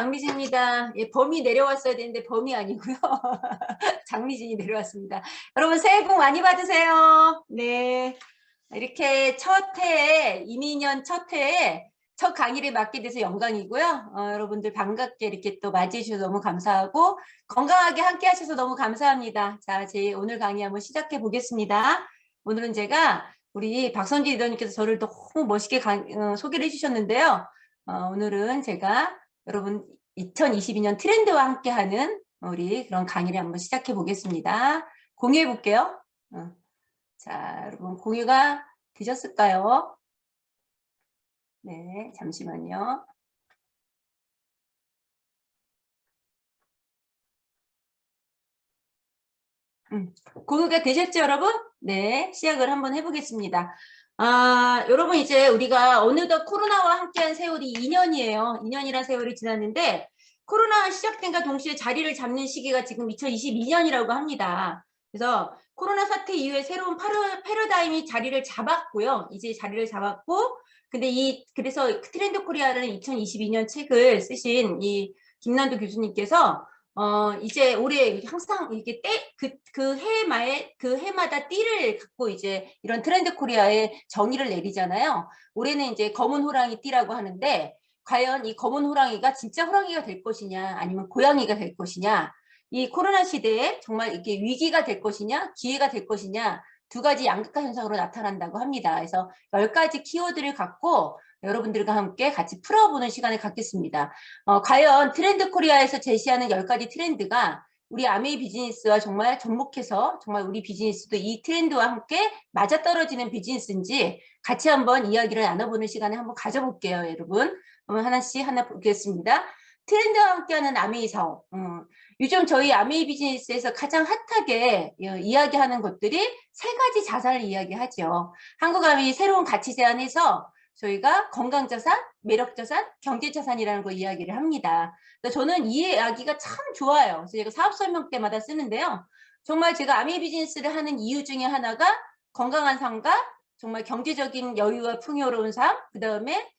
강미진입니다. 예, 범이 내려왔어야 되는데 범이 아니고요. 장미진이 내려왔습니다. 여러분 새해 복 많이 받으세요. 네, 이렇게 첫 해에 이민년 첫 해에 첫 강의를 맡게 돼서 영광이고요. 여러분들 반갑게 이렇게 또 맞이해 주셔서 너무 감사하고 건강하게 함께 하셔서 너무 감사합니다. 자, 제 오늘 강의 한번 시작해 보겠습니다. 오늘은 제가 우리 박선지 리더님께서 저를 너무 멋있게 소개를 해주셨는데요. 오늘은 제가 여러분 2022년 트렌드와 함께하는 우리 그런 강의를 한번 시작해 보겠습니다. 공유해 볼게요. 자, 여러분 공유가 되셨을까요? 네, 잠시만요. 공유가 되셨죠, 여러분? 네, 시작을 한번 해보겠습니다. 여러분 이제 우리가 어느덧 코로나와 함께한 세월이 2년이에요. 2년이라는 세월이 지났는데 코로나가 시작된과 동시에 자리를 잡는 시기가 지금 2022년이라고 합니다. 그래서 코로나 사태 이후에 새로운 패러다임이 자리를 잡았고요. 이제 자리를 잡았고 근데 그래서 트렌드 코리아라는 2022년 책을 쓰신 이 김난도 교수님께서 이제 올해 항상 이렇게 그 해마다 띠를 갖고 이제 이런 트렌드 코리아의 정의를 내리잖아요. 올해는 이제 검은 호랑이 띠라고 하는데 과연 이 검은 호랑이가 진짜 호랑이가 될 것이냐 아니면 고양이가 될 것이냐 이 코로나 시대에 정말 이게 위기가 될 것이냐 기회가 될 것이냐 두 가지 양극화 현상으로 나타난다고 합니다. 그래서 10가지 키워드를 갖고 여러분들과 함께 같이 풀어보는 시간을 갖겠습니다. 과연 트렌드 코리아에서 제시하는 10가지 트렌드가 우리 아메이 비즈니스와 정말 접목해서 정말 우리 비즈니스도 이 트렌드와 함께 맞아떨어지는 비즈니스인지 같이 한번 이야기를 나눠보는 시간을 한번 가져볼게요, 여러분. 하나씩 하나 보겠습니다. 트렌드와 함께하는 아메이 사업. 요즘 저희 아메이 비즈니스에서 가장 핫하게 이야기하는 것들이 3가지 자산을 이야기하죠. 한국 아메이 새로운 가치 제안에서 저희가 건강자산, 매력자산, 경제자산이라는 거 이야기를 합니다. 저는 이 이야기가 참 좋아요. 그래서 제가 사업 설명 때마다 쓰는데요. 정말 제가 아메이 비즈니스를 하는 이유 중에 하나가 건강한 삶과 정말 경제적인 여유와 풍요로운 삶, 그 다음에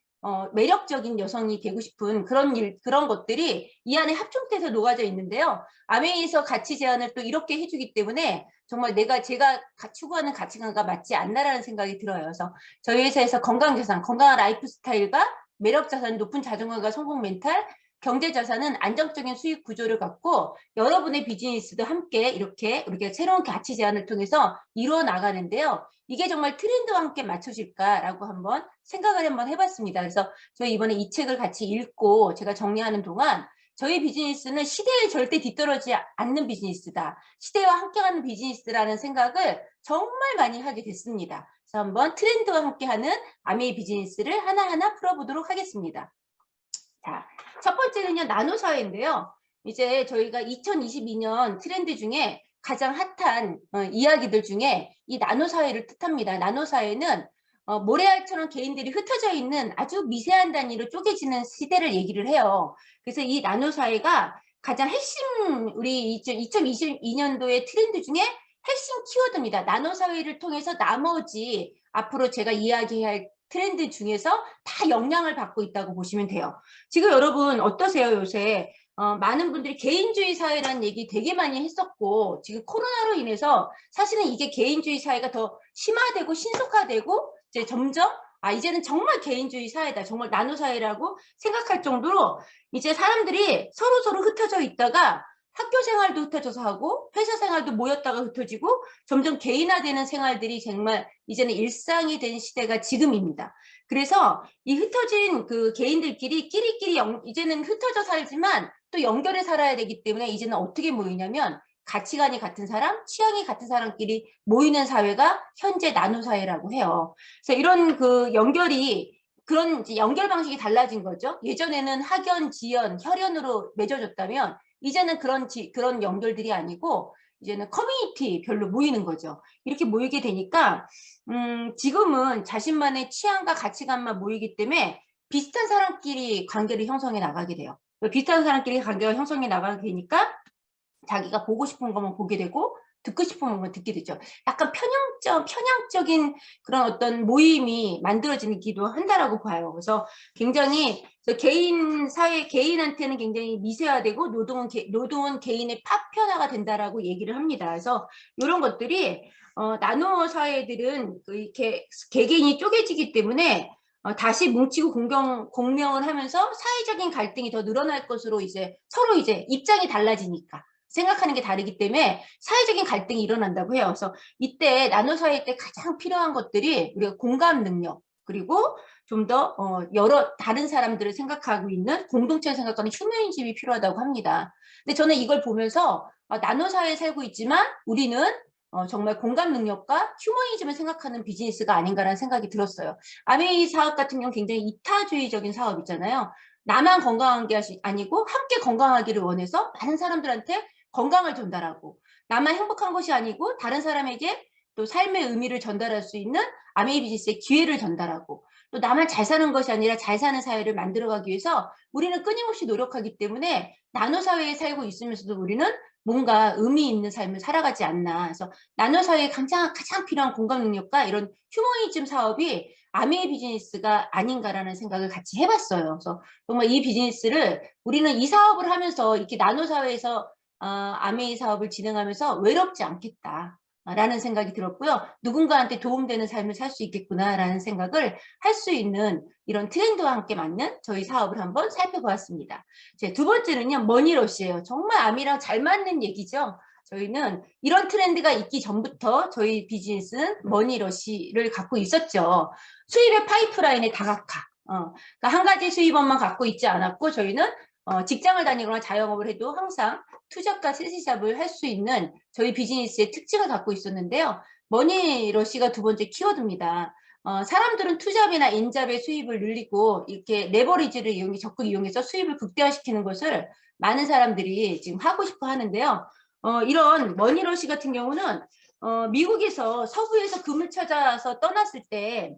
매력적인 여성이 되고 싶은 그런 것들이 이 안에 합종돼서 녹아져 있는데요. 아메이에서 가치 제안을 또 이렇게 해주기 때문에 정말 제가 추구하는 가치관과 맞지 않나라는 생각이 들어요. 그래서 저희 회사에서 건강자산, 건강한 라이프 스타일과 매력자산, 높은 자존감과 성공 멘탈, 경제자산은 안정적인 수익 구조를 갖고 여러분의 비즈니스도 함께 이렇게 우리가 새로운 가치 제안을 통해서 이루어 나가는데요. 이게 정말 트렌드와 함께 맞춰질까라고 한번 생각을 한번 해봤습니다. 그래서 저희 이번에 이 책을 같이 읽고 제가 정리하는 동안 저희 비즈니스는 시대에 절대 뒤떨어지지 않는 비즈니스다. 시대와 함께하는 비즈니스라는 생각을 정말 많이 하게 됐습니다. 그래서 한번 트렌드와 함께하는 아메이 비즈니스를 하나하나 풀어보도록 하겠습니다. 자, 첫 번째는요, 나노사회인데요. 이제 저희가 2022년 트렌드 중에 가장 핫한 이야기들 중에 이 나노사회를 뜻합니다. 나노사회는 모래알처럼 개인들이 흩어져 있는 아주 미세한 단위로 쪼개지는 시대를 얘기를 해요. 그래서 이 나노사회가 가장 핵심, 우리 2022년도의 트렌드 중에 핵심 키워드입니다. 나노사회를 통해서 나머지 앞으로 제가 이야기할 트렌드 중에서 다 영향을 받고 있다고 보시면 돼요. 지금 여러분 어떠세요, 요새? 많은 분들이 개인주의 사회라는 얘기 되게 많이 했었고 지금 코로나로 인해서 사실은 이게 개인주의 사회가 더 심화되고 신속화되고 이제 점점 이제는 정말 개인주의 사회다. 정말 나노 사회라고 생각할 정도로 이제 사람들이 서로 흩어져 있다가 학교 생활도 흩어져서 하고 회사 생활도 모였다가 흩어지고 점점 개인화되는 생활들이 정말 이제는 일상이 된 시대가 지금입니다. 그래서 이 흩어진 그 개인들끼리 끼리끼리 이제는 흩어져 살지만 또 연결해 살아야 되기 때문에 이제는 어떻게 모이냐면 가치관이 같은 사람, 취향이 같은 사람끼리 모이는 사회가 현재 나노사회라고 해요. 그래서 이런 그 연결이 그런 이제 연결 방식이 달라진 거죠. 예전에는 학연, 지연, 혈연으로 맺어졌다면 이제는 그런 연결들이 아니고 이제는 커뮤니티 별로 모이는 거죠. 이렇게 모이게 되니까 지금은 자신만의 취향과 가치관만 모이기 때문에 비슷한 사람끼리 관계를 형성해 나가게 돼요. 비슷한 사람끼리 관계가 형성해 나가게 되니까 자기가 보고 싶은 것만 보게 되고 듣고 싶으면 뭐 듣게 되죠. 약간 편향적인 그런 어떤 모임이 만들어지기도 한다라고 봐요. 그래서 굉장히 개인 사회, 개인한테는 굉장히 미세화되고 노동은 개인의 파편화가 된다라고 얘기를 합니다. 그래서 이런 것들이 나노 사회들은 이렇게 개개인이 쪼개지기 때문에 다시 뭉치고 공명을 하면서 사회적인 갈등이 더 늘어날 것으로 이제 서로 이제 입장이 달라지니까 생각하는 게 다르기 때문에 사회적인 갈등이 일어난다고 해요. 그래서 이때 나노 사회 때 가장 필요한 것들이 우리가 공감 능력 그리고 좀 더 여러 다른 사람들을 생각하고 있는 공동체를 생각하는 휴머니즘이 필요하다고 합니다. 근데 저는 이걸 보면서 나노 사회에 살고 있지만 우리는 정말 공감 능력과 휴머니즘을 생각하는 비즈니스가 아닌가라는 생각이 들었어요. 아메이 사업 같은 경우는 굉장히 이타주의적인 사업이잖아요. 나만 건강한 게 아니고 함께 건강하기를 원해서 많은 사람들한테 건강을 전달하고 나만 행복한 것이 아니고 다른 사람에게 또 삶의 의미를 전달할 수 있는 아메이 비즈니스의 기회를 전달하고 또 나만 잘 사는 것이 아니라 잘 사는 사회를 만들어가기 위해서 우리는 끊임없이 노력하기 때문에 나노 사회에 살고 있으면서도 우리는 뭔가 의미 있는 삶을 살아가지 않나. 그래서 나노 사회에 가장 필요한 공감 능력과 이런 휴머니즘 사업이 아메이 비즈니스가 아닌가라는 생각을 같이 해봤어요. 그래서 정말 이 비즈니스를 우리는 이 사업을 하면서 이렇게 나노 사회에서 아메이 사업을 진행하면서 외롭지 않겠다. 라는 생각이 들었고요. 누군가한테 도움되는 삶을 살 수 있겠구나라는 생각을 할 수 있는 이런 트렌드와 함께 맞는 저희 사업을 한번 살펴보았습니다. 두 번째는요, 머니러시예요. 정말 아미랑 잘 맞는 얘기죠. 저희는 이런 트렌드가 있기 전부터 저희 비즈니스는 머니러시를 갖고 있었죠. 수입의 파이프라인의 다각화. 그러니까 한 가지 수입원만 갖고 있지 않았고 저희는 직장을 다니거나 자영업을 해도 항상 투잡과 세세잡을 할 수 있는 저희 비즈니스의 특징을 갖고 있었는데요. 머니러시가 두 번째 키워드입니다. 사람들은 투잡이나 인잡의 수입을 늘리고 이렇게 레버리지를 적극 이용해서 수입을 극대화시키는 것을 많은 사람들이 지금 하고 싶어 하는데요. 이런 머니러시 같은 경우는 미국에서 서부에서 금을 찾아서 떠났을 때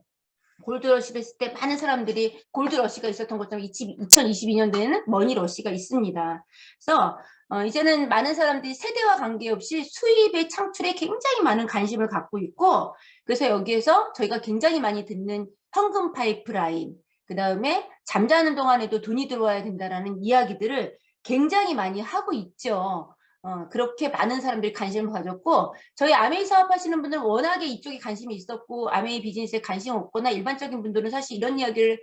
골드러시가 있을 때 많은 사람들이 골드러시가 있었던 것처럼 2022년도에는 머니러시가 있습니다. 그래서 이제는 많은 사람들이 세대와 관계없이 수입의 창출에 굉장히 많은 관심을 갖고 있고 그래서 여기에서 저희가 굉장히 많이 듣는 현금 파이프라인 그 다음에 잠자는 동안에도 돈이 들어와야 된다는 이야기들을 굉장히 많이 하고 있죠. 그렇게 많은 사람들이 관심을 가졌고 저희 아메이 사업하시는 분들은 워낙에 이쪽에 관심이 있었고 아메이 비즈니스에 관심 없거나 일반적인 분들은 사실 이런 이야기를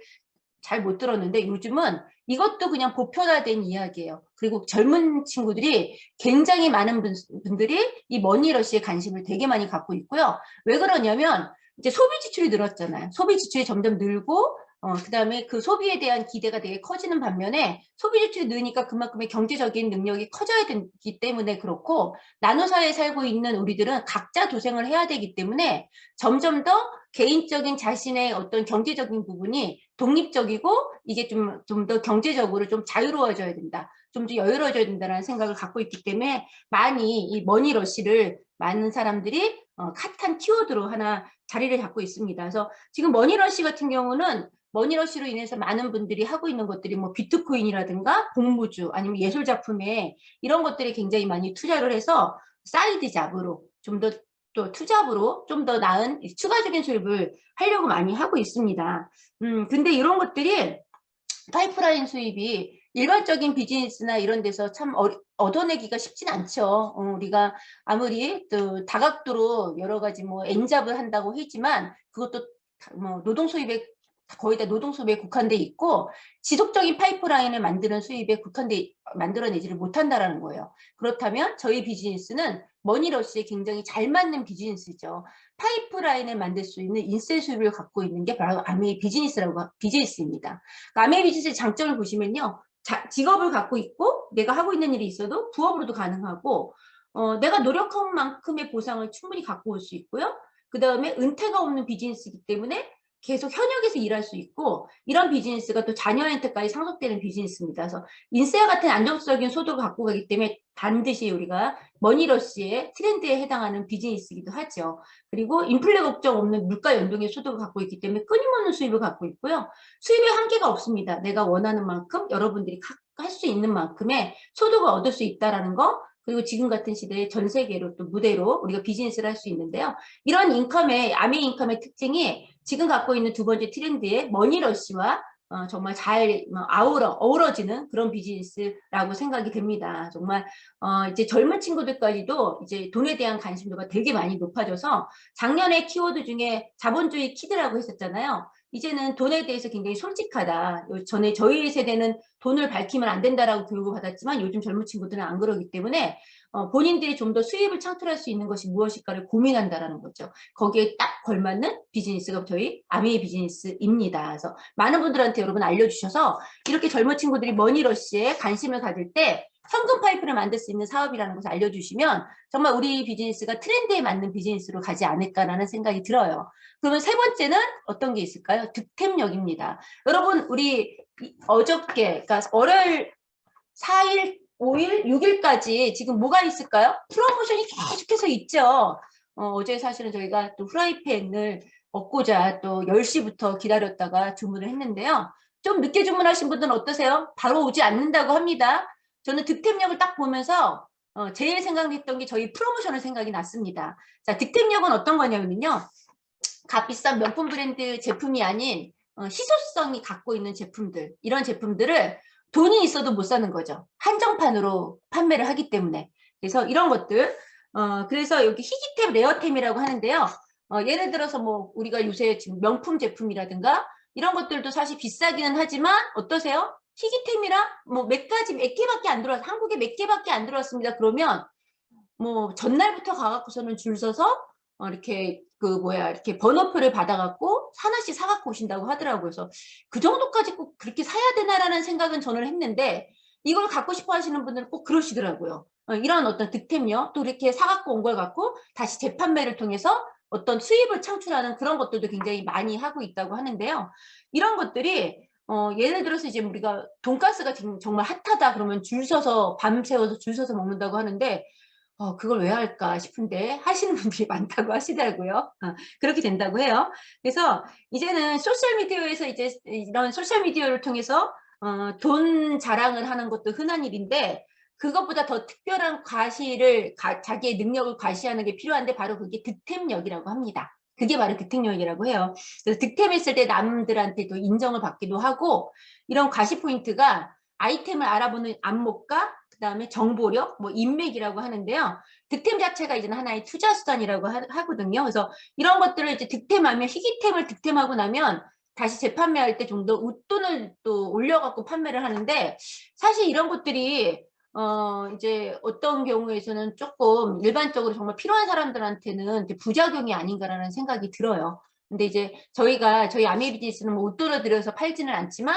잘 못 들었는데 요즘은 이것도 그냥 보편화된 이야기예요. 그리고 젊은 친구들이 굉장히 많은 분들이 이 머니러시에 관심을 되게 많이 갖고 있고요. 왜 그러냐면 이제 소비 지출이 늘었잖아요. 소비 지출이 점점 늘고 그다음에 그 소비에 대한 기대가 되게 커지는 반면에 소비 지출이 느니까 그만큼의 경제적인 능력이 커져야 되기 때문에 그렇고 나노 사회에 살고 있는 우리들은 각자 도생을 해야 되기 때문에 점점 더 개인적인 자신의 어떤 경제적인 부분이 독립적이고 이게 좀 더 경제적으로 좀 자유로워져야 된다. 좀 더 여유로워져야 된다는 생각을 갖고 있기 때문에 많이 이 머니러시를 많은 사람들이 핫한 키워드로 하나 자리를 잡고 있습니다. 그래서 지금 머니러시 같은 경우는 머니러시로 인해서 많은 분들이 하고 있는 것들이 뭐 비트코인이라든가 공모주 아니면 예술 작품에 이런 것들이 굉장히 많이 투자를 해서 사이드 잡으로 좀 더 또 투잡으로 좀 더 나은 추가적인 수입을 하려고 많이 하고 있습니다. 근데 이런 것들이 파이프라인 수입이 일반적인 비즈니스나 이런 데서 참 얻어내기가 쉽진 않죠. 우리가 아무리 또 다각도로 여러 가지 뭐 N잡을 한다고 했지만 그것도 뭐 노동 수입에 거의 다 노동 수입에 국한돼 있고 지속적인 파이프라인을 만들어내지를 못한다라는 거예요. 그렇다면 저희 비즈니스는 머니러시에 굉장히 잘 맞는 비즈니스죠. 파이프라인을 만들 수 있는 인세 수입을 갖고 있는 게 바로 아메이 비즈니스입니다. 아메이 비즈니스의 장점을 보시면요. 직업을 갖고 있고 내가 하고 있는 일이 있어도 부업으로도 가능하고 내가 노력한 만큼의 보상을 충분히 갖고 올 수 있고요. 그 다음에 은퇴가 없는 비즈니스이기 때문에 계속 현역에서 일할 수 있고 이런 비즈니스가 또 자녀한테까지 상속되는 비즈니스입니다. 그래서 인세와 같은 안정적인 소득을 갖고 가기 때문에 반드시 우리가 머니러시의 트렌드에 해당하는 비즈니스이기도 하죠. 그리고 인플레 걱정 없는 물가 연동의 소득을 갖고 있기 때문에 끊임없는 수입을 갖고 있고요. 수입에 한계가 없습니다. 내가 원하는 만큼 여러분들이 할 수 있는 만큼의 소득을 얻을 수 있다는 거 그리고 지금 같은 시대에 전 세계로 또 무대로 우리가 비즈니스를 할 수 있는데요. 이런 인컴의 아메 인컴의 특징이 지금 갖고 있는 두 번째 트렌드의 머니러시와 정말 잘 어우러지는 그런 비즈니스라고 생각이 됩니다. 정말 이제 젊은 친구들까지도 이제 돈에 대한 관심도가 되게 많이 높아져서 작년에 키워드 중에 자본주의 키드라고 했었잖아요. 이제는 돈에 대해서 굉장히 솔직하다. 전에 저희 세대는 돈을 밝히면 안 된다라고 교육을 받았지만 요즘 젊은 친구들은 안 그러기 때문에 본인들이 좀 더 수입을 창출할 수 있는 것이 무엇일까를 고민한다라는 거죠. 거기에 딱 걸맞는 비즈니스가 저희 아메이 비즈니스입니다. 그래서 많은 분들한테 여러분 알려주셔서 이렇게 젊은 친구들이 머니러시에 관심을 가질 때 현금 파이프를 만들 수 있는 사업이라는 것을 알려주시면 정말 우리 비즈니스가 트렌드에 맞는 비즈니스로 가지 않을까라는 생각이 들어요. 그러면 세 번째는 어떤 게 있을까요? 득템력입니다. 여러분 우리 어저께 그러니까 월요일 4일 5일, 6일까지 지금 뭐가 있을까요? 프로모션이 계속해서 있죠. 어제 사실은 저희가 또 프라이팬을 얻고자 또 10시부터 기다렸다가 주문을 했는데요. 좀 늦게 주문하신 분들은 어떠세요? 바로 오지 않는다고 합니다. 저는 득템력을 딱 보면서 제일 생각했던 게 저희 프로모션을 생각이 났습니다. 자, 득템력은 어떤 거냐면요. 값비싼 명품 브랜드 제품이 아닌 희소성이 갖고 있는 제품들, 이런 제품들을 돈이 있어도 못 사는 거죠. 한정판으로 판매를 하기 때문에. 그래서 이런 것들, 그래서 여기 희귀템, 레어템이라고 하는데요. 예를 들어서 뭐 우리가 요새 지금 명품 제품이라든가 이런 것들도 사실 비싸기는 하지만 어떠세요? 희귀템이라 뭐 몇 개밖에 안 들어왔어요. 한국에 몇 개밖에 안 들어왔습니다. 그러면 뭐 전날부터 가갖고서는 줄 서서 이렇게 이렇게 번호표를 받아갖고 하나씩 사갖고 오신다고 하더라고요. 그래서 그 정도까지 꼭 그렇게 사야 되나라는 생각은 저는 했는데 이걸 갖고 싶어 하시는 분들은 꼭 그러시더라고요. 이런 어떤 득템력 또 이렇게 사갖고 온 걸 갖고 다시 재판매를 통해서 어떤 수입을 창출하는 그런 것들도 굉장히 많이 하고 있다고 하는데요. 이런 것들이 예를 들어서 이제 우리가 돈가스가 정말 핫하다 그러면 줄 서서 밤새워서 줄 서서 먹는다고 하는데 그걸 왜 할까 싶은데 하시는 분들이 많다고 하시더라고요. 그렇게 된다고 해요. 그래서 이제는 소셜미디어에서 이제 이런 소셜미디어를 통해서 돈 자랑을 하는 것도 흔한 일인데 그것보다 더 특별한 자기의 능력을 과시하는 게 필요한데 바로 그게 득템력이라고 합니다. 그게 바로 득템력이라고 해요. 그래서 득템했을 때 남들한테도 인정을 받기도 하고 이런 과시 포인트가 아이템을 알아보는 안목과 그다음에 정보력, 뭐 인맥이라고 하는데요. 득템 자체가 이제는 하나의 투자 수단이라고 하거든요. 그래서 이런 것들을 이제 득템하면 희귀템을 득템하고 나면 다시 재판매할 때 좀 더 웃돈을 또 올려갖고 판매를 하는데 사실 이런 것들이 이제 어떤 경우에서는 조금 일반적으로 정말 필요한 사람들한테는 부작용이 아닌가라는 생각이 들어요. 근데 이제 저희 아메이 비즈니스는 뭐 웃돈을 들여서 팔지는 않지만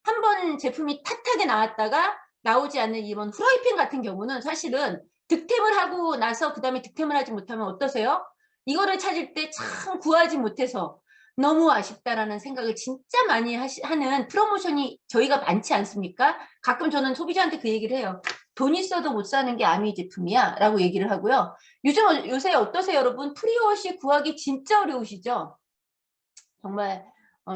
한 번 제품이 탓하게 나왔다가 나오지 않는 이런 후라이팬 같은 경우는 사실은 득템을 하고 나서 그다음에 득템을 하지 못하면 어떠세요? 이거를 찾을 때 참 구하지 못해서 너무 아쉽다라는 생각을 진짜 많이 하는 프로모션이 저희가 많지 않습니까? 가끔 저는 소비자한테 그 얘기를 해요. 돈 있어도 못 사는 게 아미 제품이야 라고 얘기를 하고요. 요새 어떠세요 여러분? 프리워시 구하기 진짜 어려우시죠? 정말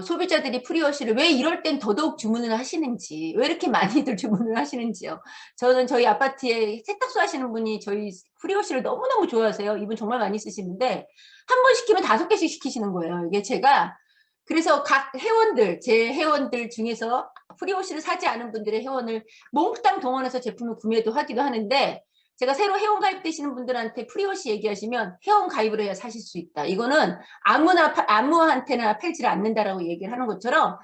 소비자들이 프리워시를 왜 이럴 땐 더더욱 주문을 하시는지 왜 이렇게 많이들 주문을 하시는지요. 저는 저희 아파트에 세탁소 하시는 분이 저희 프리워시를 너무너무 좋아하세요. 이분 정말 많이 쓰시는데 한 번 시키면 5개씩 시키시는 거예요. 이게 제가 그래서 제 회원들 중에서 프리워시를 사지 않은 분들의 회원을 몽땅 동원해서 제품을 구매도 하기도 하는데 제가 새로 회원 가입되시는 분들한테 프리워시 얘기하시면 회원 가입을 해야 사실 수 있다. 이거는 아무한테나 팔지를 않는다라고 얘기를 하는 것처럼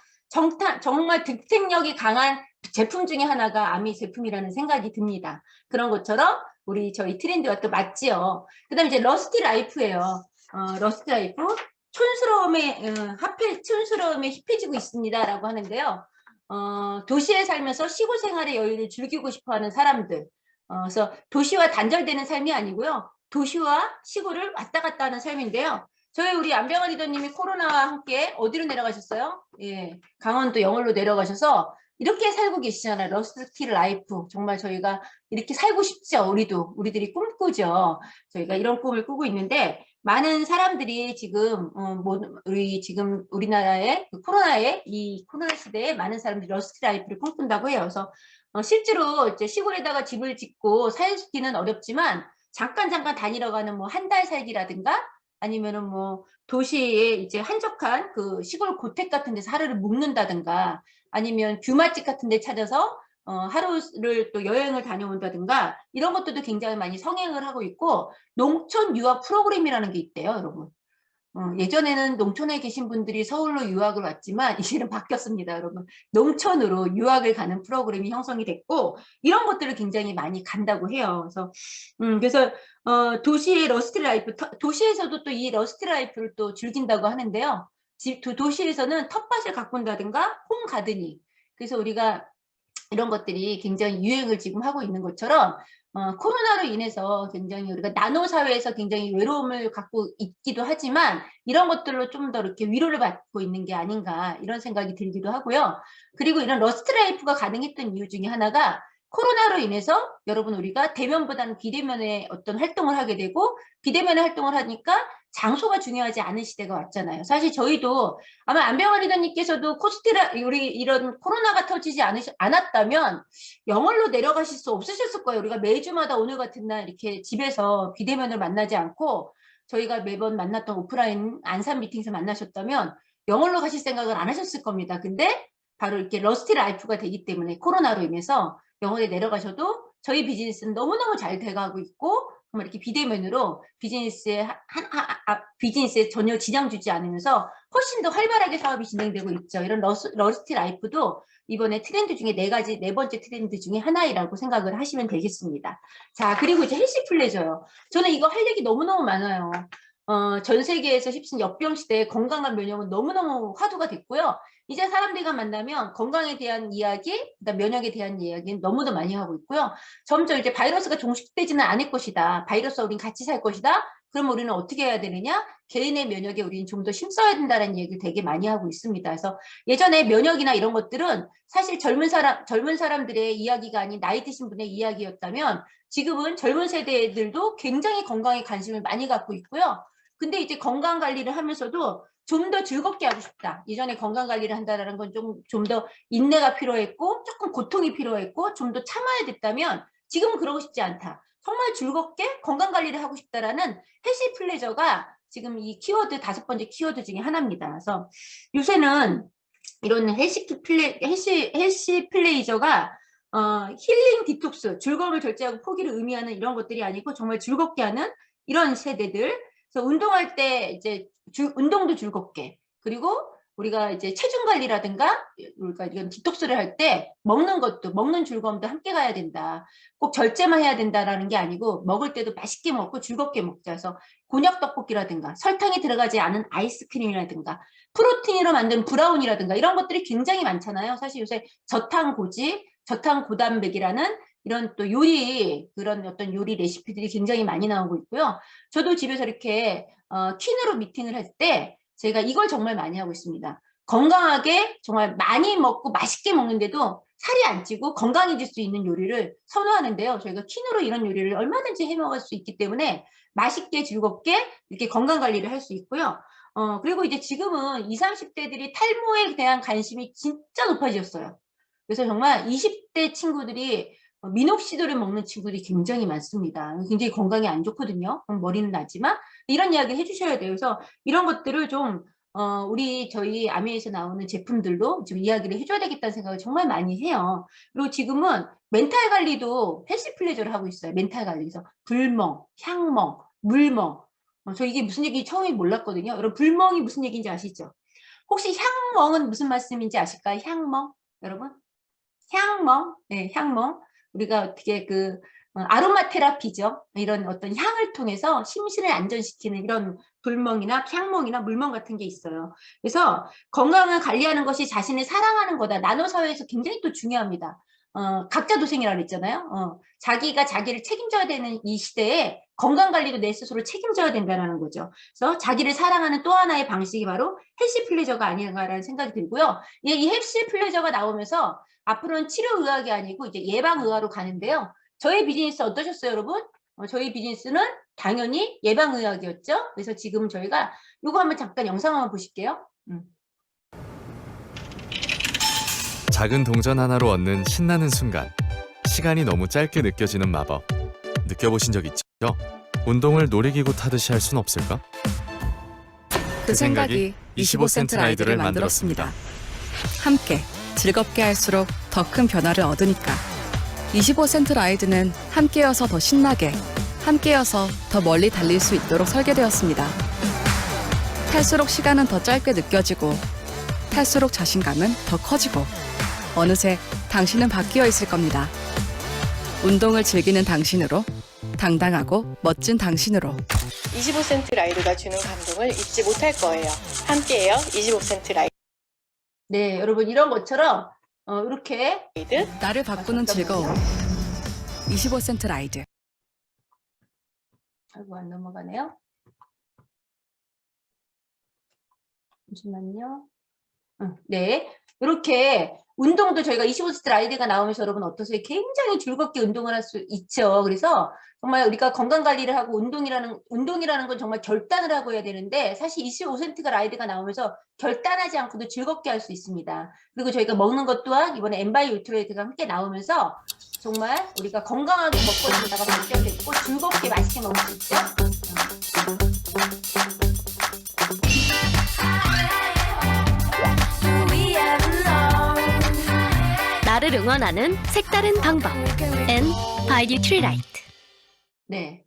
정말 득템력이 강한 제품 중에 하나가 아미 제품이라는 생각이 듭니다. 그런 것처럼 저희 트렌드와 또 맞지요. 그 다음에 이제 러스티 라이프예요. 러스티 라이프 촌스러움에 힙해지고 있습니다라고 하는데요. 도시에 살면서 시골 생활의 여유를 즐기고 싶어하는 사람들. 그래서 도시와 단절되는 삶이 아니고요. 도시와 시골을 왔다 갔다 하는 삶인데요. 우리 안병환 리더님이 코로나와 함께 어디로 내려가셨어요? 예, 강원도 영월로 내려가셔서 이렇게 살고 계시잖아요. 러스티 라이프. 정말 저희가 이렇게 살고 싶죠. 우리들이 꿈꾸죠. 저희가 이런 꿈을 꾸고 있는데 많은 사람들이 지금 우리 지금 우리나라의 그 코로나의 이 코로나 시대에 많은 사람들이 러스트 라이프를 꿈꾼다고 해요. 그래서 실제로 이제 시골에다가 집을 짓고 살기는 어렵지만 잠깐 다니러 가는 뭐 한 달 살기라든가 아니면은 뭐 도시에 이제 한적한 그 시골 고택 같은 데서 하루를 묵는다든가 아니면 뷰맛집 같은 데 찾아서 하루를 또 여행을 다녀온다든가 이런 것들도 굉장히 많이 성행을 하고 있고 농촌 유학 프로그램이라는 게 있대요, 여러분. 예전에는 농촌에 계신 분들이 서울로 유학을 왔지만 이제는 바뀌었습니다, 여러분. 농촌으로 유학을 가는 프로그램이 형성이 됐고 이런 것들을 굉장히 많이 간다고 해요. 그래서 도시의 러스트 라이프, 도시에서도 또 이 러스트 라이프를 또 즐긴다고 하는데요. 도시에서는 텃밭을 가꾼다든가 홈 가드닝. 그래서 우리가 이런 것들이 굉장히 유행을 지금 하고 있는 것처럼 코로나로 인해서 굉장히 우리가 나노 사회에서 굉장히 외로움을 갖고 있기도 하지만 이런 것들로 좀 더 이렇게 위로를 받고 있는 게 아닌가 이런 생각이 들기도 하고요. 그리고 이런 러스트 라이프가 가능했던 이유 중에 하나가 코로나로 인해서 여러분 우리가 대면보다는 비대면의 어떤 활동을 하게 되고 비대면의 활동을 하니까 장소가 중요하지 않은 시대가 왔잖아요. 사실 저희도 아마 안병환 리더님께서도 우리 이런 코로나가 터지지 않았다면 영월로 내려가실 수 없으셨을 거예요. 우리가 매주마다 오늘 같은 날 이렇게 집에서 비대면을 만나지 않고 저희가 매번 만났던 오프라인 안산 미팅에서 만나셨다면 영월로 가실 생각을 안 하셨을 겁니다. 근데 바로 이렇게 러스트 라이프가 되기 때문에 코로나로 인해서 영월에 내려가셔도 저희 비즈니스는 너무너무 잘 돼가고 있고 정말 이렇게 비대면으로 비즈니스에 전혀 지장 주지 않으면서 훨씬 더 활발하게 사업이 진행되고 있죠. 이런 러스트 라이프도 이번에 트렌드 중에 네 번째 트렌드 중에 하나이라고 생각을 하시면 되겠습니다. 자, 그리고 이제 헬시 플레저요. 저는 이거 할 얘기 너무너무 많아요. 전 세계에서 휩쓴 역병 시대의 건강한 면역은 너무너무 화두가 됐고요. 이제 사람들과 만나면 건강에 대한 이야기, 그다음 면역에 대한 이야기는 너무도 많이 하고 있고요. 점점 이제 바이러스가 종식되지는 않을 것이다. 바이러스와 우린 같이 살 것이다. 그럼 우리는 어떻게 해야 되느냐? 개인의 면역에 우리는 좀 더 힘써야 된다는 얘기를 되게 많이 하고 있습니다. 그래서 예전에 면역이나 이런 것들은 사실 젊은 사람들의 이야기가 아닌 나이 드신 분의 이야기였다면 지금은 젊은 세대들도 굉장히 건강에 관심을 많이 갖고 있고요. 근데 이제 건강 관리를 하면서도 좀 더 즐겁게 하고 싶다. 예전에 건강 관리를 한다는 건 좀 더 인내가 필요했고 조금 고통이 필요했고 좀 더 참아야 됐다면 지금은 그러고 싶지 않다. 정말 즐겁게 건강 관리를 하고 싶다라는 헬시 플레저가 지금 이 키워드 5번째 키워드 중에 하나입니다. 그래서 요새는 이런 헬시 플레이저가 힐링 디톡스, 즐거움을 절제하고 포기를 의미하는 이런 것들이 아니고 정말 즐겁게 하는 이런 세대들. 그래서 운동할 때 이제 운동도 즐겁게 그리고 우리가 이제 체중 관리라든가 우리가 이런 디톡스를 할 때 먹는 즐거움도 함께 가야 된다. 꼭 절제만 해야 된다라는 게 아니고 먹을 때도 맛있게 먹고 즐겁게 먹자. 그래서 곤약 떡볶이라든가 설탕이 들어가지 않은 아이스크림이라든가 프로틴으로 만든 브라운이라든가 이런 것들이 굉장히 많잖아요. 사실 요새 저탄고지, 저탄고단백이라는 이런 또 그런 어떤 요리 레시피들이 굉장히 많이 나오고 있고요. 저도 집에서 이렇게 퀸으로 미팅을 할 때 제가 이걸 정말 많이 하고 있습니다. 건강하게 정말 많이 먹고 맛있게 먹는데도 살이 안 찌고 건강해질 수 있는 요리를 선호하는데요. 저희가 퀸으로 이런 요리를 얼마든지 해 먹을 수 있기 때문에 맛있게 즐겁게 이렇게 건강 관리를 할 수 있고요. 그리고 이제 지금은 20, 30대들이 탈모에 대한 관심이 진짜 높아졌어요. 그래서 정말 20대 친구들이 미녹시딜을 먹는 친구들이 굉장히 많습니다. 굉장히 건강에 안 좋거든요. 머리는 나지만 이런 이야기 해주셔야 돼요. 그래서 이런 것들을 좀 저희 아미에서 나오는 제품들도 좀 이야기를 해줘야 되겠다는 생각을 정말 많이 해요. 그리고 지금은 멘탈 관리도 헬시 플레저를 하고 있어요. 멘탈 관리에서 불멍, 향멍, 물멍. 저 이게 무슨 얘기 처음에 몰랐거든요. 여러분 불멍이 무슨 얘기인지 아시죠? 혹시 향멍은 무슨 말씀인지 아실까요? 향멍? 여러분? 향멍? 네, 향멍. 우리가 어떻게 아로마 테라피죠. 이런 어떤 향을 통해서 심신을 안전시키는 이런 불멍이나 향멍이나 물멍 같은 게 있어요. 그래서 건강을 관리하는 것이 자신을 사랑하는 거다. 나노 사회에서 굉장히 또 중요합니다. 각자 도생이라고 했잖아요. 자기가 자기를 책임져야 되는 이 시대에 건강 관리도 내 스스로 책임져야 된다는 거죠. 그래서 자기를 사랑하는 또 하나의 방식이 바로 헬시 플레저가 아닌가라는 생각이 들고요. 이 헬시 플레저가 나오면서 앞으로는 치료의학이 아니고 이제 예방의학으로 가는데요. 저희 비즈니스 어떠셨어요, 여러분? 저희 비즈니스는 당연히 예방의학이었죠. 그래서 지금 저희가 이거 한번 잠깐 영상 한번 보실게요. 작은 동전 하나로 얻는 신나는 순간. 시간이 너무 짧게 느껴지는 마법. 느껴보신 적 있죠? 운동을 놀이기구 타듯이 할 순 없을까? 그 생각이 25센트 라이드를 만들었습니다. 함께 즐겁게 할수록 더 큰 변화를 얻으니까. 25센트 라이드는 함께여서 더 신나게, 함께여서 더 멀리 달릴 수 있도록 설계되었습니다. 탈수록 시간은 더 짧게 느껴지고, 탈수록 자신감은 더 커지고, 어느새 당신은 바뀌어 있을 겁니다. 운동을 즐기는 당신으로, 당당하고 멋진 당신으로. 25센트 라이드가 주는 감동을 잊지 못할 거예요. 함께해요. 25센트 네, 여러분 이런 것처럼 이렇게 라이드. 나를 바꾸는 즐거움. 25센트 라이드. 아이고 안 넘어가네요. 잠시만요. 네, 이렇게 운동도 저희가 25센트 라이드가 나오면서 여러분 어떠세요? 굉장히 즐겁게 운동을 할 수 있죠. 그래서 정말 우리가 건강 관리를 하고 운동이라는 건 정말 결단을 하고 해야 되는데 사실 25센트가 라이드가 나오면서 결단하지 않고도 즐겁게 할 수 있습니다. 그리고 저희가 먹는 것 또한 이번에 엠바이 유트레이트가 함께 나오면서 정말 우리가 건강하게 먹고 있다가 발전됐고 즐겁게 맛있게 먹을 수 있죠. 나를 응원하는 색다른 방법 N by Nutrilite. 네.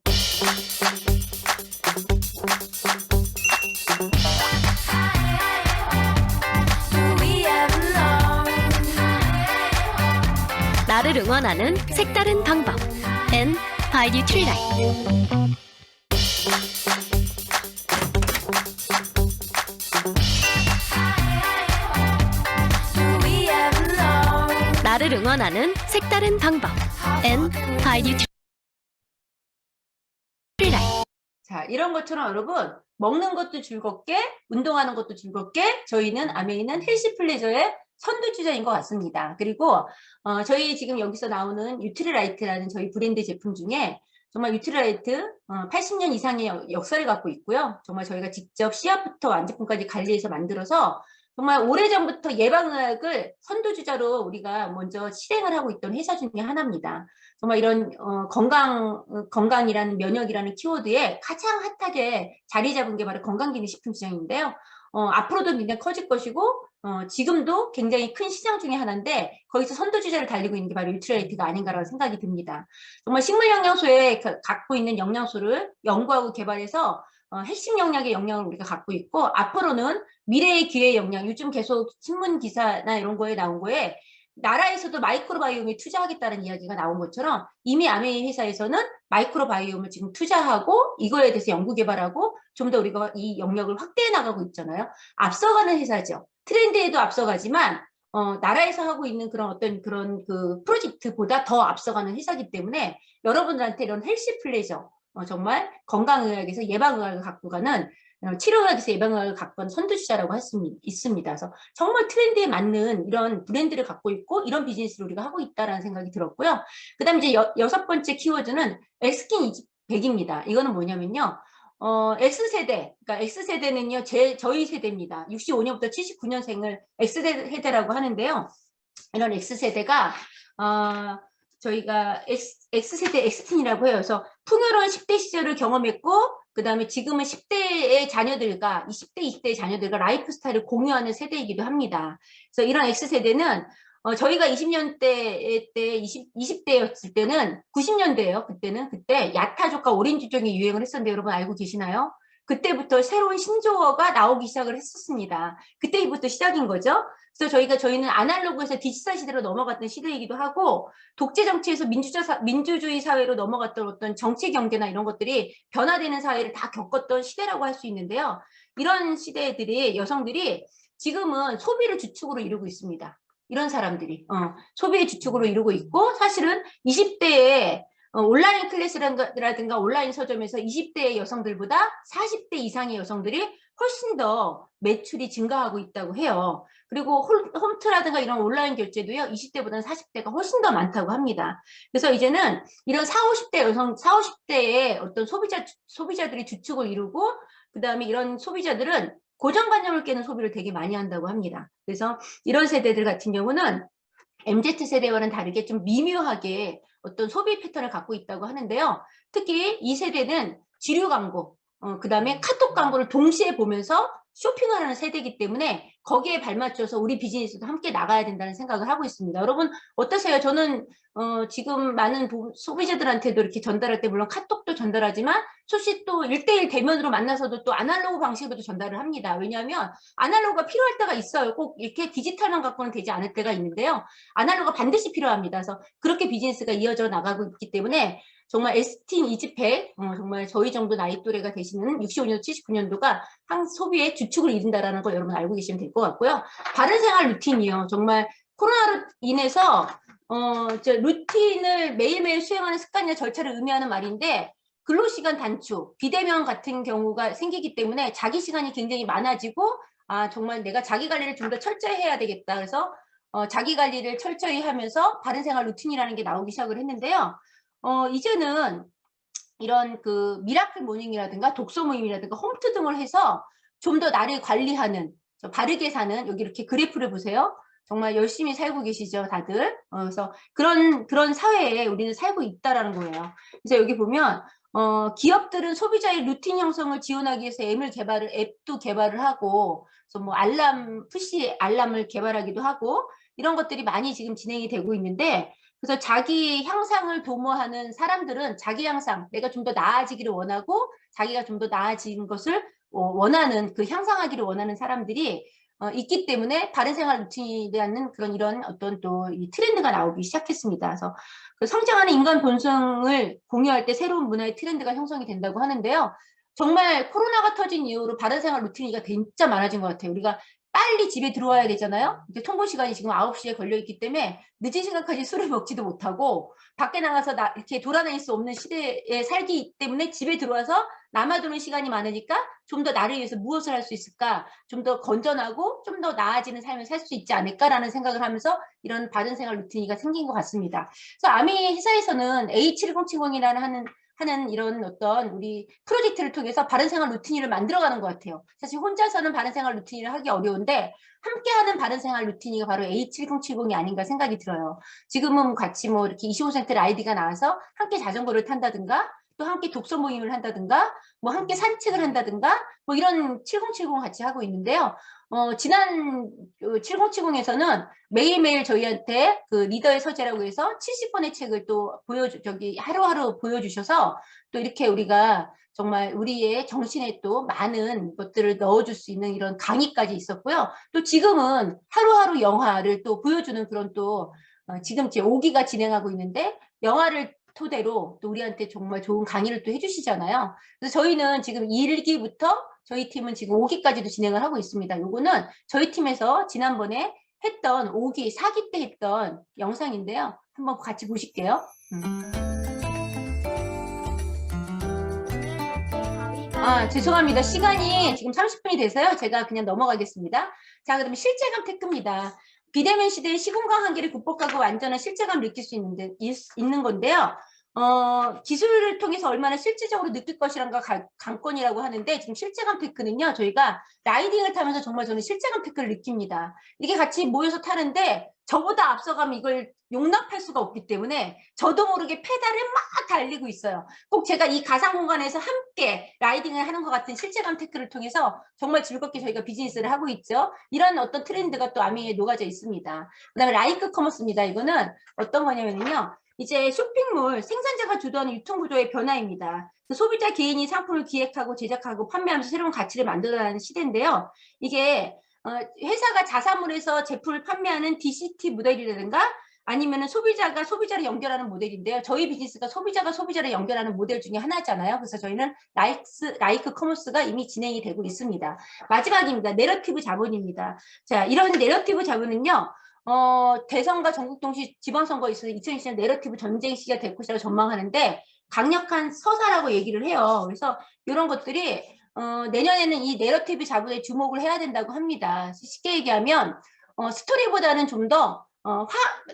나를 응원하는 색다른 방법 N by Nutrilite. 나를 응원하는 색다른 방법 N by Nutrilite. 자, 이런 것처럼 여러분 먹는 것도 즐겁게 운동하는 것도 즐겁게 저희는 아메이는 헬시 플레저의 선두주자인 것 같습니다. 그리고 저희 지금 여기서 나오는 유트리라이트라는 저희 브랜드 제품 중에 정말 유트리라이트 80년 이상의 역사를 갖고 있고요. 정말 저희가 직접 씨앗부터 완제품까지 관리해서 만들어서 정말 오래전부터 예방의학을 선두주자로 우리가 먼저 실행을 하고 있던 회사 중에 하나입니다. 정말 이런 건강이라는 면역이라는 키워드에 가장 핫하게 자리 잡은 게 바로 건강기능식품 시장인데요. 앞으로도 굉장히 커질 것이고 지금도 굉장히 큰 시장 중에 하나인데 거기서 선두주자를 달리고 있는 게 바로 유트라이트가 아닌가라는 생각이 듭니다. 정말 식물 영양소에 갖고 있는 영양소를 연구하고 개발해서 핵심 영양의 영양을 우리가 갖고 있고 앞으로는 미래의 기회의 영양, 요즘 계속 신문 기사나 이런 거에 나온 거에 나라에서도 마이크로바이옴에 투자하겠다는 이야기가 나온 것처럼 이미 아메이 회사에서는 마이크로바이옴을 지금 투자하고 이거에 대해서 연구 개발하고 좀 더 우리가 이 영역을 확대해 나가고 있잖아요. 앞서가는 회사죠. 트렌드에도 앞서가지만 나라에서 하고 있는 그런 어떤 그런 그 프로젝트보다 더 앞서가는 회사이기 때문에 여러분들한테 이런 헬시 플레저 정말 건강의학에서 예방의학을 갖고 가는 치료의학에서 예방의학을 갖고 가는 선두주자라고 할 수 있습니다. 그래서 정말 트렌드에 맞는 이런 브랜드를 갖고 있고 이런 비즈니스를 우리가 하고 있다라는 생각이 들었고요. 그 다음에 이제 여섯 번째 키워드는 엑스킨 100입니다. 이거는 뭐냐면요. X세대, 그러니까 X세대는요, 저희 세대입니다. 65년부터 79년생을 X세대라고 하는데요. 이런 X세대가, 저희가 X세대 X틴이라고 해요. 그래서 풍요로운 10대 시절을 경험했고, 그 다음에 지금은 10대의 자녀들과 20대, 20대의 자녀들과 라이프 스타일을 공유하는 세대이기도 합니다. 그래서 이런 X세대는 저희가 20년대 때 20대였을 때는 90년대예요. 그때 야타족과 오렌지족이 유행을 했었는데 여러분 알고 계시나요? 그때부터 새로운 신조어가 나오기 시작을 했었습니다. 그때부터 시작인 거죠. 그래서 저희는 아날로그에서 디지털 시대로 넘어갔던 시대이기도 하고 독재 정치에서 민주주의 사회로 넘어갔던 어떤 정치 경제나 이런 것들이 변화되는 사회를 다 겪었던 시대라고 할 수 있는데요. 이런 시대들이 여성들이 지금은 소비를 주축으로 이루고 있습니다. 이런 사람들이 소비의 주축으로 이루고 있고 사실은 20대에 온라인 클래스라든가 온라인 서점에서 20대 여성들보다 40대 이상의 여성들이 훨씬 더 매출이 증가하고 있다고 해요. 그리고 홈트라든가 이런 온라인 결제도요, 20대보다는 40대가 훨씬 더 많다고 합니다. 그래서 이제는 이런 40, 50대 여성, 40, 50대의 어떤 소비자들이 주축을 이루고, 그 다음에 이런 소비자들은 고정관념을 깨는 소비를 되게 많이 한다고 합니다. 그래서 이런 세대들 같은 경우는 MZ세대와는 다르게 좀 미묘하게 어떤 소비 패턴을 갖고 있다고 하는데요. 특히 이 세대는 지류 광고, 그 다음에 카톡 광고를 동시에 보면서 쇼핑을 하는 세대이기 때문에 거기에 발맞춰서 우리 비즈니스도 함께 나가야 된다는 생각을 하고 있습니다. 여러분 어떠세요? 저는 지금 많은 소비자들한테도 이렇게 전달할 때 물론 카톡도 전달하지만 솔직히 또 1대1 대면으로 만나서도 또 아날로그 방식으로도 전달을 합니다. 왜냐하면 아날로그가 필요할 때가 있어요. 꼭 이렇게 디지털만 갖고는 되지 않을 때가 있는데요. 아날로그가 반드시 필요합니다. 그래서 그렇게 비즈니스가 이어져 나가고 있기 때문에 정말 에스틴 이지팩, 정말 저희 정도 나이 또래가 되시는 65년도, 79년도가 한 소비의 주축을 이룬다라는 걸 여러분 알고 계시면 될 것 같고요. 바른생활 루틴이요. 정말 코로나로 인해서 루틴을 매일매일 수행하는 습관이나 절차를 의미하는 말인데 근로시간 단축, 비대면 같은 경우가 생기기 때문에 자기 시간이 굉장히 많아지고 정말 내가 자기 관리를 좀 더 철저히 해야 되겠다. 그래서 자기 관리를 철저히 하면서 바른생활 루틴이라는 게 나오기 시작을 했는데요. 이제는 이런 그 미라클 모닝이라든가 독서 모임이라든가 홈트 등을 해서 좀 더 나를 관리하는, 바르게 사는, 여기 이렇게 그래프를 보세요. 정말 열심히 살고 계시죠, 다들. 그래서 그런 사회에 우리는 살고 있다라는 거예요. 그래서 여기 보면 기업들은 소비자의 루틴 형성을 지원하기 위해서 앱도 개발을 하고, 그래서 뭐 푸시 알람을 개발하기도 하고, 이런 것들이 많이 지금 진행이 되고 있는데, 그래서 자기 향상을 도모하는 사람들은 자기 향상, 내가 좀 더 나아지기를 원하고 자기가 좀 더 나아진 것을 원하는, 그 향상하기를 원하는 사람들이 있기 때문에 바른생활 루틴에 대한 이런 어떤 또 이 트렌드가 나오기 시작했습니다. 그래서 그 성장하는 인간 본성을 공유할 때 새로운 문화의 트렌드가 형성이 된다고 하는데요. 정말 코로나가 터진 이후로 바른생활 루틴이 진짜 많아진 것 같아요. 우리가 빨리 집에 들어와야 되잖아요. 통고 시간이 지금 9시에 걸려있기 때문에 늦은 시간까지 술을 먹지도 못하고 밖에 나가서 이렇게 돌아다닐 수 없는 시대에 살기 때문에 집에 들어와서 남아도는 시간이 많으니까 좀 더 나를 위해서 무엇을 할 수 있을까? 좀 더 건전하고 좀 더 나아지는 삶을 살 수 있지 않을까라는 생각을 하면서 이런 바른생활 루틴이 생긴 것 같습니다. 그래서 아미 회사에서는 A7070이라는 하는 이런 어떤 우리 프로젝트를 통해서 바른생활 루틴을 만들어가는 것 같아요. 사실 혼자서는 바른생활 루틴을 하기 어려운데 함께하는 바른생활 루틴이 바로 A7070이 아닌가 생각이 들어요. 지금은 같이 뭐 이렇게 25센트 라이드가 나와서 함께 자전거를 탄다든가 또 함께 독서 모임을 한다든가 뭐 함께 산책을 한다든가 뭐 이런 7070 같이 하고 있는데요. 지난 7070에서는 매일매일 저희한테 그 리더의 서재라고 해서 70권의 책을 또 하루하루 보여주셔서 또 이렇게 우리가 정말 우리의 정신에 또 많은 것들을 넣어줄 수 있는 이런 강의까지 있었고요. 또 지금은 하루하루 영화를 또 보여주는 그런 또 지금 제 5기가 진행하고 있는데 영화를 토대로 또 우리한테 정말 좋은 강의를 또 해주시잖아요. 그래서 저희는 지금 1기부터 저희 팀은 지금 5기까지도 진행을 하고 있습니다. 요거는 저희 팀에서 지난번에 했던 5기, 4기 때 했던 영상인데요. 한번 같이 보실게요. 죄송합니다. 시간이 지금 30분이 돼서요. 제가 그냥 넘어가겠습니다. 자, 그러면 실제감 테크입니다. 비대면 시대의 시공간 한계를 극복하고 완전한 실제감을 느낄 수 있는 건데요. 기술을 통해서 얼마나 실질적으로 느낄 것이란가 관건이라고 하는데 지금 실제감 테크는요. 저희가 라이딩을 타면서 정말 저는 실제감 테크를 느낍니다. 이게 같이 모여서 타는데 저보다 앞서가면 이걸 용납할 수가 없기 때문에 저도 모르게 페달을 막 달리고 있어요. 꼭 제가 이 가상 공간에서 함께 라이딩을 하는 것 같은 실제감 테크를 통해서 정말 즐겁게 저희가 비즈니스를 하고 있죠. 이런 어떤 트렌드가 또 아미에 녹아져 있습니다. 그 다음에 라이크 커머스입니다. 이거는 어떤 거냐면요. 이제 쇼핑몰 생산자가 주도하는 유통구조의 변화입니다. 소비자 개인이 상품을 기획하고 제작하고 판매하면서 새로운 가치를 만들어가는 시대인데요. 이게 회사가 자사몰에서 제품을 판매하는 DCT 모델이라든가 아니면은 소비자가 소비자를 연결하는 모델인데요. 저희 비즈니스가 소비자가 소비자를 연결하는 모델 중에 하나잖아요. 그래서 저희는 라이크 커머스가 이미 진행이 되고 있습니다. 마지막입니다. 내러티브 자본입니다. 자, 이런 내러티브 자본은요. 대선과 전국 동시 지방선거 있어서 2020년 내러티브 전쟁 시기가 될 것이라고 전망하는데 강력한 서사라고 얘기를 해요. 그래서 이런 것들이 내년에는 이 내러티브 자본에 주목을 해야 된다고 합니다. 쉽게 얘기하면 스토리보다는 좀 더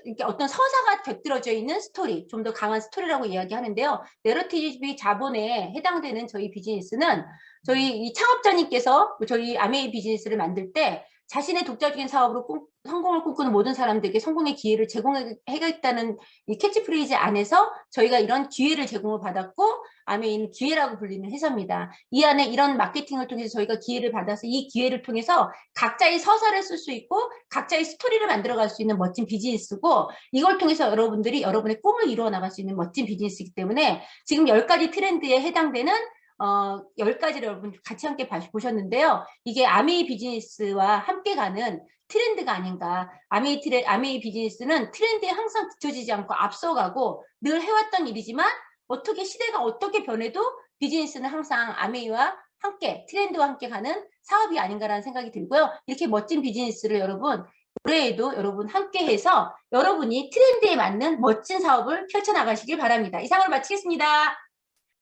이렇게 어떤 서사가 곁들여져 있는 스토리, 좀 더 강한 스토리라고 이야기하는데요. 내러티브 자본에 해당되는 저희 비즈니스는 저희 이 창업자님께서 저희 아메이 비즈니스를 만들 때 자신의 독자적인 사업으로 성공을 꿈꾸는 모든 사람들에게 성공의 기회를 제공하겠다는 이 캐치프레이즈 안에서 저희가 이런 기회를 제공을 받았고 아메이는 기회라고 불리는 회사입니다. 이 안에 이런 마케팅을 통해서 저희가 기회를 받아서 이 기회를 통해서 각자의 서사를 쓸 수 있고 각자의 스토리를 만들어갈 수 있는 멋진 비즈니스고 이걸 통해서 여러분들이 여러분의 꿈을 이루어 나갈 수 있는 멋진 비즈니스이기 때문에 지금 10가지 트렌드에 해당되는 10가지를 여러분 같이 함께 보셨는데요. 이게 아메이 비즈니스와 함께 가는 트렌드가 아닌가. 아메이 비즈니스는 트렌드에 항상 뒤처지지 않고 앞서가고 늘 해왔던 일이지만 어떻게 시대가 어떻게 변해도 비즈니스는 항상 아메이와 함께 트렌드와 함께 가는 사업이 아닌가라는 생각이 들고요. 이렇게 멋진 비즈니스를 여러분 올해에도 여러분 함께 해서 여러분이 트렌드에 맞는 멋진 사업을 펼쳐나가시길 바랍니다. 이상으로 마치겠습니다.